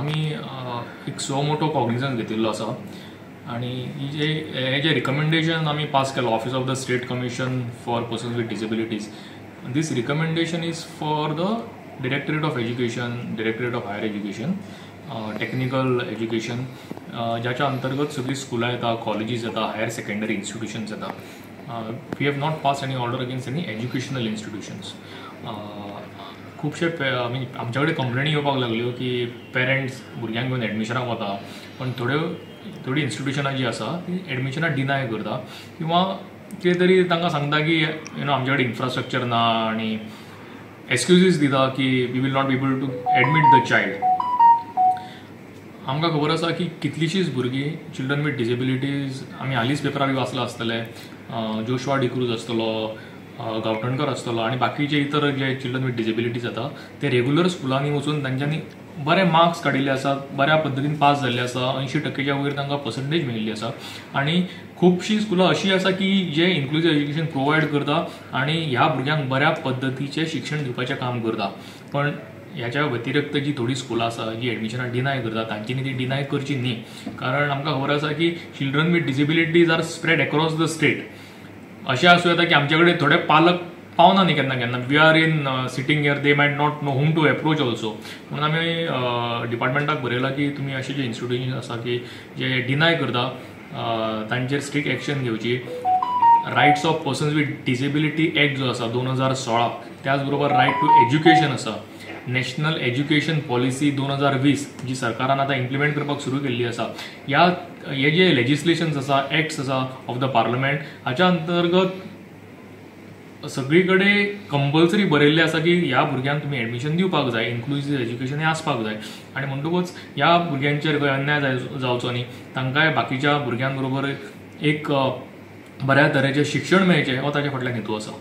आमी एक सो मोठो कॉग्निजन्स घेतिल्लो आसा आणि हे जे रिकमेंडेशन आमी पास केलो office of the state commission for persons with disabilities. This recommendation is for the directorate of education, directorate of higher education, technical education, ज्याच्या अंतर्गत सगळी स्कुलां येता, कॉलेजीस येता, हायर सेकंडरी इन्स्टिट्यूशन्स येता. We have not pass any order against any educational institutions. खुबशे आमच्या कडेन कंप्लेनी येवपाक लागल्यो की पेरंट्स भुरग्यांक घेवन एडमिशनाक वता, पण थोडी इन्स्टिट्यूशनां जी आसा ती एडमिशनां डिनाय करता किंवा कितें तरी तांकां सांगता की आमच्या कडेन इन्फ्रास्ट्रक्चर ना आनी एक्सक्युजीस दिता की we will not be able to admit the child. आमकां खबर आसा की कितलींशींच भुरगीं चिल्ड्रन विथ डिसेबिलिटीज आमी हालींच पेपरार वाचला आसतले, जोशुआ डिक्रूज आसतलो, गांवठणकर आसतलो आनी बाकीचे इतर जे चिल्ड्रन विथ डिसेबिलिटीज जाता ते रेग्युलर स्कुलांनी वचून तांच्यांनी बरे मार्क्स काडिल्ले आसात, बऱ्या पद्दतीन पास जाल्ले आसा, 80% वयर तांकां पर्संटेज मेळिल्ली आसा. आनी खुबशीं स्कुलां अशीं आसा की जे इन्क्लुझिव्ह एज्युकेशन प्रोवायड करता आनी ह्या भुरग्यांक बऱ्या पद्दतीचें शिक्षण दिवपाचें काम करता. पण ह्याच्या व्यतिरिक्त जी थोडी स्कुलां आसा जी एडमिशनां डिनाय करता तांच्यांनी ती डिनाय करची न्ही, कारण आमकां खबर आसा की children with disabilities are spread across the state. अशें आसूं येता की आमचे कडेन थोडे पालक पावना न्ही केन्ना केन्ना, we are in sitting here, they might not know home to approach also. म्हणून आमी डिपार्टमेंटाक बरयलां की तुमी अशे जे इन्स्टिट्यूशन आसा की जे डिनाय करता तांचेर स्ट्रिक्ट एक्शन घेवची. Rights of persons with disability act जो आसा 2016, त्याच बरोबर रायट टू एज्युकेशन आसा, नॅशनल एज्युकेशन पॉलिसी 2020 जी सरकारान आतां इम्प्लिमेंट करपाक सुरू केल्ली आसा. हे जे लेजिस्लेशन्स आसा, एक्ट्स आसा ऑफ द पार्लमेंट, हाच्या अंतर्गत सगळी कडेन कंपल्सरी बरयल्लें आसा की ह्या भुरग्यांक तुमी एडमिशन दिवपाक जाय, इन्क्लुझिव्ह एज्युकेशन हें आसपाक जाय. आनी म्हणटकूच ह्या भुरग्यांचेर खंय अन्याय जावचो न्ही, तांकांय बाकीच्या भुरग्यां बरोबर एक बऱ्या तरेचें शिक्षण मेळचें हो ताचे फाटल्यान हेतू आसा.